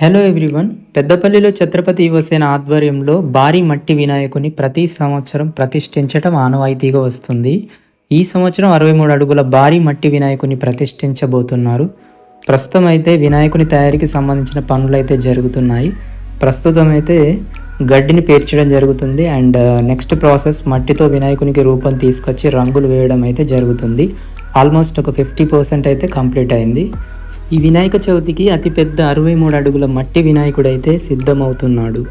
Hello everyone. పెద్దపల్లిలో ఛత్రపతి యువసేన ఆధ్వర్యంలో భారీ మట్టి వినాయకుని ప్రతి సంవత్సరం ప్రతిష్ఠించటం ఆనవాయితీగా వస్తుంది. ఈ సంవత్సరం 63 అడుగుల భారీ మట్టి వినాయకుని ప్రతిష్ఠించబోతున్నారు. ప్రస్తుతం అయితే వినాయకుని తయారీకి సంబంధించిన పనులు అయితే జరుగుతున్నాయి. ప్రస్తుతం అయితే గడ్డిని పేర్చడం జరుగుతుంది అండ్ నెక్స్ట్ ప్రాసెస్ మట్టితో వినాయకునికి రూపం తీసుకొచ్చి రంగులు వేయడం అయితే జరుగుతుంది. ఆల్మోస్ట్ ఒక 50% అయితే కంప్లీట్ అయింది. ఈ వినాయక చవితికి అతిపెద్ద 63 అడుగుల మట్టి వినాయకుడైతే సిద్ధమవుతున్నాడు.